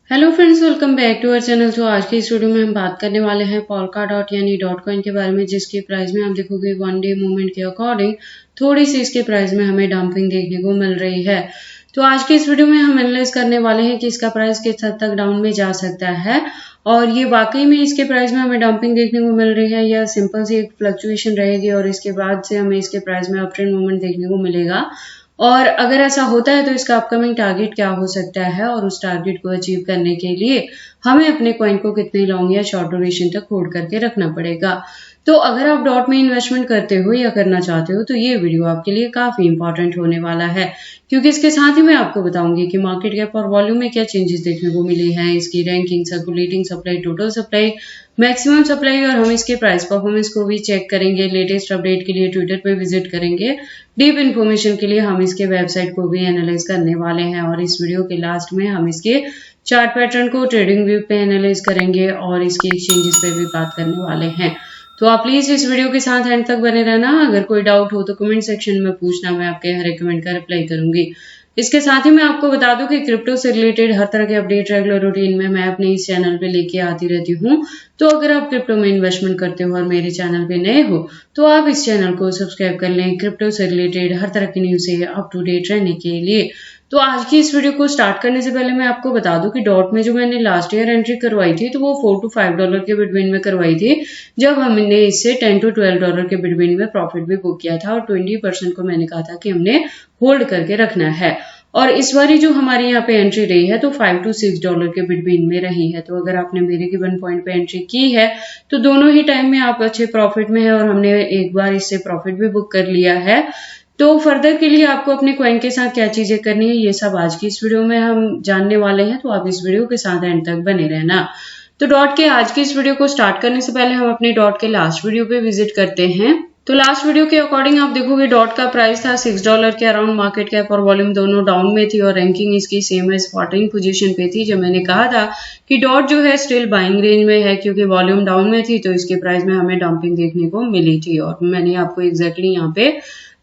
Hello friends, welcome back to our channel. तो आज के इस वीडियो में हम बात करने वाले हैं पोल्का डॉट यानी डॉट कॉइन के बारे में, जिसकी प्राइस में आप देखोगे वन डे मूवमेंट के अकॉर्डिंग थोड़ी सी इसके प्राइस में हमें डंपिंग देखने को मिल रही है। तो आज के इस वीडियो में हम एनालाइज करने वाले हैं कि इसका प्राइस किस हद तक डाउन में जा सकता है और ये वाकई में इसके प्राइस में हमें डंपिंग देखने को मिल रही है या सिंपल सी एक फ्लक्चुएशन रहेगी और इसके बाद से हमें इसके प्राइस में अप ट्रेंड मूवमेंट देखने को मिलेगा। और अगर ऐसा होता है तो इसका अपकमिंग टारगेट क्या हो सकता है और उस टारगेट को अचीव करने के लिए हमें अपने कॉइन को कितने लॉन्ग या शॉर्ट ड्यूरेशन तक होल्ड करके रखना पड़ेगा। तो अगर आप डॉट में इन्वेस्टमेंट करते हो या करना चाहते हो तो ये वीडियो आपके लिए काफी इंपॉर्टेंट होने वाला है, क्योंकि इसके साथ ही मैं आपको बताऊंगी कि मार्केट कैप और वॉल्यूम में क्या चेंजेस देखने को मिली हैं, इसकी ranking, circulating supply, total supply, maximum supply और हम इसके प्राइस परफॉर्मेंस को भी चेक करेंगे। लेटेस्ट अपडेट के लिए ट्विटर पे विजिट करेंगे। डीप इन्फॉर्मेशन के लिए हम इसके वेबसाइट को भी एनालाइज करने वाले हैं और इस वीडियो के लास्ट में हम इसके चार्ट पैटर्न को ट्रेडिंग व्यू पे एनालाइज करेंगे और इसके एक्सचेंजेस पे भी बात करने वाले हैं। तो आप प्लीज इस वीडियो के साथ एंड तक बने रहना। अगर कोई डाउट हो तो कमेंट सेक्शन में पूछना, मैं आपके हर एक कमेंट का रिप्लाई करूंगी। इसके साथ ही मैं आपको बता दूं कि क्रिप्टो से रिलेटेड हर तरह के अपडेट रेगुलर रूटीन में मैं अपने इस चैनल पे लेके आती रहती हूँ। तो अगर आप क्रिप्टो में इन्वेस्टमेंट करते हो और मेरे चैनल पे नए हो तो आप इस चैनल को सब्सक्राइब कर लें क्रिप्टो से रिलेटेड हर तरह की न्यूज से अप टू डेट रहने के लिए। तो आज की इस वीडियो को स्टार्ट करने से पहले मैं आपको बता दूं कि डॉट में जो मैंने लास्ट ईयर एंट्री करवाई थी तो वो $4 to $5 के बिटवीन में करवाई थी, जब हमने इससे $10 to $12 के बिटवीन में प्रॉफिट भी बुक किया था और 20% को मैंने कहा था कि हमने होल्ड करके रखना है। और इस बारी जो हमारी यहाँ पे एंट्री रही है तो $5 to $6 के बिटवीन में रही है। तो अगर आपने मेरे गिवन पॉइंट पे एंट्री की है तो दोनों ही टाइम में आप अच्छे प्रॉफिट में है और हमने एक बार इससे प्रॉफिट भी बुक कर लिया है। तो फर्दर के लिए आपको अपने कॉइन के साथ क्या चीजें करनी है ये सब आज की इस वीडियो में हम जानने वाले हैं। तो आप इस वीडियो के साथ एंड तक बने रहना। तो डॉट के आज की इस वीडियो को स्टार्ट करने से पहले हम अपने डॉट के लास्ट वीडियो पे विजिट करते हैं। तो लास्ट वीडियो के अकॉर्डिंग आप देखोगे डॉट का प्राइस था $6 के अराउंड। मार्केट कैप और वॉल्यूम दोनों डाउन में थी और रैंकिंग इसकी सेम है 14 पोजीशन पे थी। जब मैंने कहा था कि डॉट जो है स्टिल बाइंग रेंज में है क्योंकि वॉल्यूम डाउन में थी तो इसके प्राइस में हमें डंपिंग देखने को मिली थी और मैंने आपको एग्जैक्टली यहाँ पे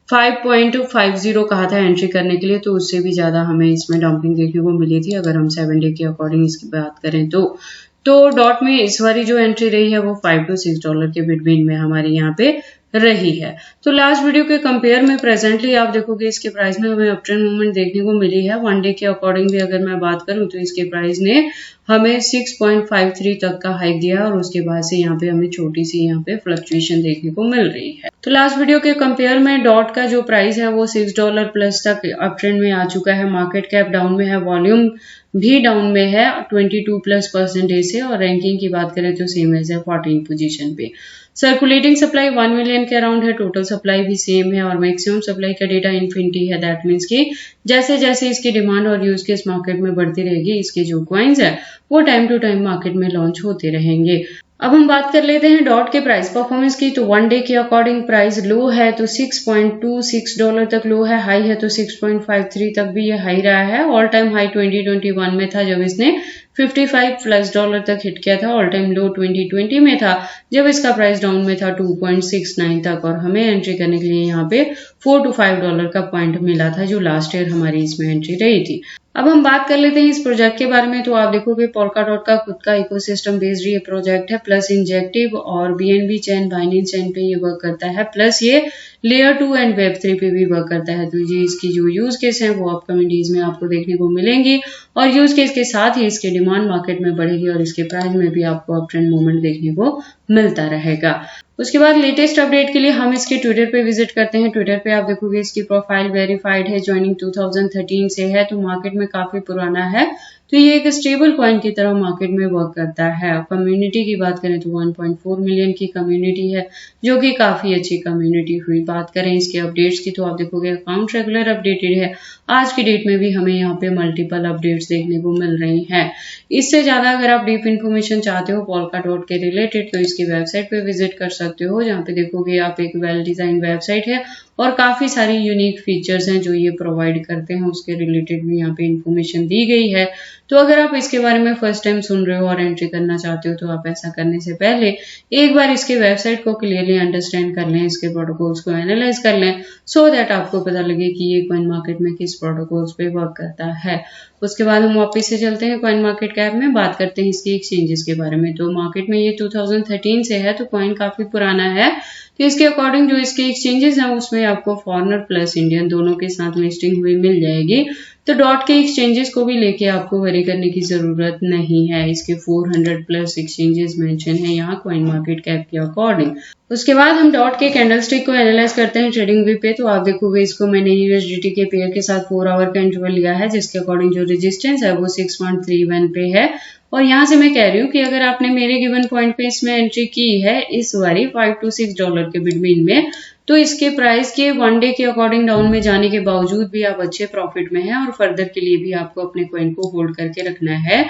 5.50 कहा था एंट्री करने के लिए, तो उससे भी ज्यादा हमें इसमें डंपिंग देखने को मिली थी अगर हम 7 डे के अकॉर्डिंग इसकी बात करें तो डॉट में इस बारी जो एंट्री रही है वो $5 to $6 के बिटवीन में हमारे यहाँ पे रही है। तो लास्ट वीडियो के कंपेयर में प्रेजेंटली आप देखोगे इसके प्राइस में हमें अप ट्रेंड मूवमेंट देखने को मिली है। वन डे के अकॉर्डिंग भी अगर मैं बात करूं तो इसके प्राइस ने हमें 6.53 तक का हाइक दिया और उसके बाद से यहाँ पे हमें छोटी सी यहाँ पे फ्लक्चुएशन देखने को मिल रही है। तो लास्ट वीडियो के कंपेयर में डॉट का जो प्राइस है वो $6 प्लस तक अप ट्रेंड में आ चुका है। मार्केट कैप डाउन में है, वॉल्यूम भी डाउन में है 22+% से और रैंकिंग की बात करें तो सेम है 14 पोजीशन पे। सर्कुलेटिंग सप्लाई 1 मिलियन के अराउंड है, टोटल सप्लाई भी सेम है और मैक्सिमम सप्लाई का डेटा इन्फिनिटी है। दैट मीन्स कि जैसे जैसे इसकी डिमांड और यूज केस मार्केट में बढ़ती रहेगी इसके जो कॉइन्स है वो टाइम टू टाइम मार्केट में लॉन्च होते रहेंगे। अब हम बात कर लेते हैं डॉट के प्राइस परफॉर्मेंस की। तो वन डे के अकॉर्डिंग प्राइस लो है तो $6.26 तक लो है, हाई है तो 6.53 तक भी ये हाई रहा है। ऑल टाइम हाई 2021 में था जब इसने $55+ तक हिट किया था। ऑल टाइम लो 2020 में था जब इसका प्राइस डाउन में था 2.69 तक और हमें एंट्री करने के लिए यहाँ पे $4 to $5 का पॉइंट मिला था जो लास्ट ईयर हमारी इसमें एंट्री रही थी। अब हम बात कर लेते हैं इस प्रोजेक्ट के बारे में। तो आप देखोगे पोल्का डॉट का खुद का इकोसिस्टम बेस्ड ये प्रोजेक्ट है, प्लस इंजेक्टिव और BNB चेन, बाइनेंस चेन पे ये वर्क करता है, प्लस ये लेयर 2 एंड Web3 पे भी वर्क करता है। तो ये इसकी जो यूज केस है वो अपकमिंग डेज में आपको देखने को मिलेंगी और यूज केस के साथ ही इसकी डिमांड मार्केट में बढ़ेगी और इसके प्राइस में भी आपको अप ट्रेंड मूवमेंट देखने को मिलता रहेगा। उसके बाद लेटेस्ट अपडेट के लिए हम इसके ट्विटर पे विजिट करते हैं। ट्विटर पे आप देखोगे इसकी प्रोफाइल वेरीफाइड है, ज्वाइनिंग 2013 से है तो मार्केट में काफी पुराना है। तो ये एक स्टेबल कॉइन की तरह मार्केट में वर्क करता है। कम्युनिटी की बात करें तो 1.4 मिलियन की कम्युनिटी है जो कि काफी अच्छी कम्युनिटी हुई। बात करें इसके अपडेट्स की तो आप देखोगे अकाउंट रेगुलर अपडेटेड है। आज की डेट में भी हमें यहाँ पे मल्टीपल अपडेट्स देखने को मिल रही हैं। इससे ज्यादा अगर आप डीप इन्फॉर्मेशन चाहते हो पोल्का डॉट के रिलेटेड तो इसकी वेबसाइट पे विजिट कर सकते हो, जहाँ पे देखोगे आप एक वेल डिजाइन वेबसाइट है और काफ़ी सारी यूनिक फीचर्स हैं जो ये प्रोवाइड करते हैं, उसके रिलेटेड भी यहाँ पे इन्फॉर्मेशन दी गई है। तो अगर आप इसके बारे में फर्स्ट टाइम सुन रहे हो और एंट्री करना चाहते हो तो आप ऐसा करने से पहले एक बार इसके वेबसाइट को क्लियरली अंडरस्टैंड कर लें, इसके प्रोटोकॉल्स को एनालाइज कर लें, सो दैट आपको पता लगे कि ये कॉइन मार्केट में किस प्रोटोकॉल्स पे वर्क करता है। उसके बाद हम वापस से चलते हैं कॉइन मार्केट कैप में, बात करते हैं इसकी एक्सचेंजेस के बारे में। तो मार्केट में ये 2013 से है, तो कॉइन काफी पुराना है। तो इसके अकॉर्डिंग जो इसके एक्सचेंजेस हैं उसमें आपको फॉरेनर प्लस इंडियन दोनों के साथ लिस्टिंग हुई मिल जाएगी। तो डॉट के एक्सचेंजेस को भी लेके आपको वरी करने की जरूरत नहीं है। इसके 400 प्लस एक्सचेंजेस मेंशन है यहाँ कॉइन मार्केट कैप के अकॉर्डिंग। उसके बाद हम डॉट के कैंडलस्टिक को एनालाइज करते हैं ट्रेडिंग व्यू पे। तो आप देखोगे इसको मैंने यूएसडीटी के पेयर के साथ 4 आवर का इंटरवल लिया है, जिसके अकॉर्डिंग जो रेजिस्टेंस है वो 6.31 पे है। और यहाँ से मैं कह रही हूँ कि अगर आपने मेरे गिवन पॉइंट पे इसमें एंट्री की है इस बारी $5 to $6 के बिटवीन में, तो इसके प्राइस के 1 डे के अकॉर्डिंग डाउन में जाने के बावजूद भी आप अच्छे प्रॉफिट में हैं और फर्दर के लिए भी आपको अपने कॉइन को होल्ड करके रखना है।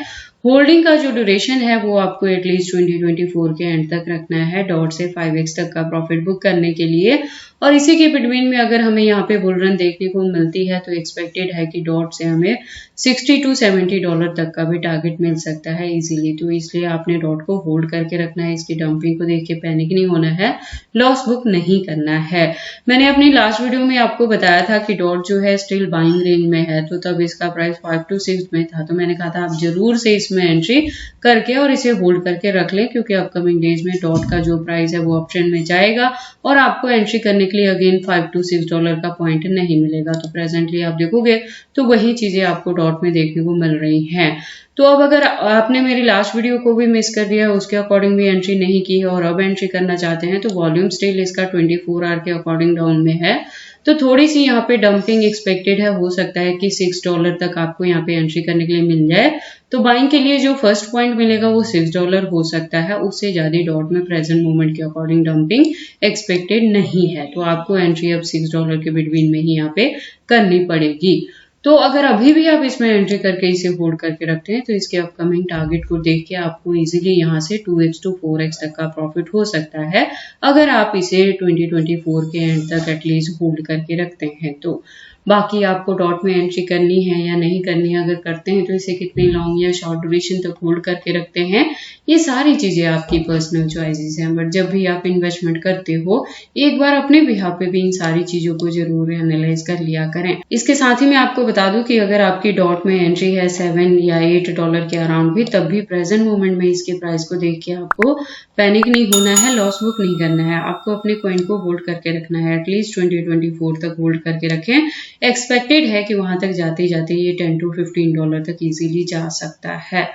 होल्डिंग का जो ड्यूरेशन है वो आपको एटलीस्ट 2024 के एंड तक रखना है डॉट से 5x तक का प्रॉफिट बुक करने के लिए। और इसी के बिटवीन में अगर हमें यहाँ पे बुल रन देखने को मिलती है तो एक्सपेक्टेड है कि डॉट से हमें $60 to $70 तक का भी टारगेट मिल सकता है इजीली। तो इसलिए आपने डॉट को होल्ड करके रखना है, इसकी डंपिंग को देख के पैनिक नहीं होना है, लॉस बुक नहीं करना है। मैंने अपनी लास्ट वीडियो में आपको बताया था कि डॉट जो है स्टिल बाइंग रेंज में है, तो तब इसका प्राइस 5 to 6 में था। तो मैंने कहा था आप जरूर से इसमें एंट्री करके और इसे होल्ड करके रख लें, क्योंकि अपकमिंग डेज में डॉट का जो प्राइस है वो अप ट्रेंड में जाएगा और आपको एंट्री करने के लिए अगेन $5 to $6 का पॉइंट नहीं मिलेगा। तो प्रेजेंटली आप देखोगे तो वही चीजें आपको डॉट में देखने को मिल रही हैं। तो अब अगर आपने मेरी लास्ट वीडियो को भी मिस कर दिया है, उसके अकॉर्डिंग भी एंट्री नहीं की है और अब एंट्री करना चाहते हैं, तो वॉल्यूम स्टिल इसका 24 आवर के अकॉर्डिंग डाउन में है। तो थोड़ी सी यहाँ पे डंपिंग एक्सपेक्टेड है, हो सकता है कि $6 तक आपको यहाँ पे एंट्री करने के लिए मिल जाए। तो बाइंग के लिए जो फर्स्ट पॉइंट मिलेगा वो $6 हो सकता है, उससे ज्यादा डॉट में प्रेजेंट मोमेंट के अकॉर्डिंग डंपिंग एक्सपेक्टेड नहीं है। तो आपको एंट्री अब $6 के बिटवीन में ही यहाँ पे करनी पड़ेगी। तो अगर अभी भी आप इसमें एंट्री करके इसे होल्ड करके रखते हैं तो इसके अपकमिंग टारगेट को देख के आपको इजीली यहाँ से 2x to 4x तक का प्रॉफिट हो सकता है, अगर आप इसे 2024 के एंड तक एटलीस्ट होल्ड करके रखते हैं। तो बाकी आपको डॉट में एंट्री करनी है या नहीं करनी है, अगर करते हैं तो इसे कितने लॉन्ग या शॉर्ट ड्यूरेशन तक होल्ड करके रखते हैं, ये सारी चीजें आपकी पर्सनल चॉइसेस हैं। बट जब भी आप इन्वेस्टमेंट करते हो एक बार अपने बिहाफ पे भी इन सारी चीजों को जरूर एनालाइज कर लिया करें। इसके साथ ही मैं आपको बता दूं कि अगर आपकी डॉट में एंट्री है $7 या $8 के अराउंड भी, तब भी प्रेजेंट मोमेंट में इसके प्राइस को देख के आपको पैनिक नहीं होना है, लॉस बुक नहीं करना है। आपको अपने कॉइन को होल्ड करके रखना है, एटलीस्ट 2024 तक होल्ड करके रखें। एक्सपेक्टेड है कि वहां तक जाते जाते ये $10 to $15 तक इजीली जा सकता है।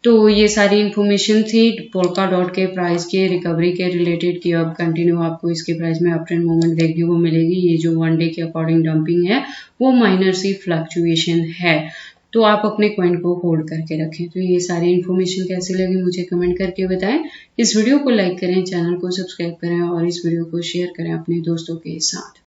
तो ये सारी इन्फॉर्मेशन थी पोल्का डॉट के प्राइस के रिकवरी के रिलेटेड की अब कंटिन्यू आपको इसके प्राइस में अप ट्रेंड मूवमेंट देखने को मिलेगी। ये जो 1 डे के अकॉर्डिंग डंपिंग है वो माइनर सी फ्लक्चुएशन है, तो आप अपने कॉइन को होल्ड करके रखें। तो ये सारी इन्फॉर्मेशन कैसी लगी मुझे कमेंट करके बताएं। इस वीडियो को लाइक करें, चैनल को सब्सक्राइब करें और इस वीडियो को शेयर करें अपने दोस्तों के साथ।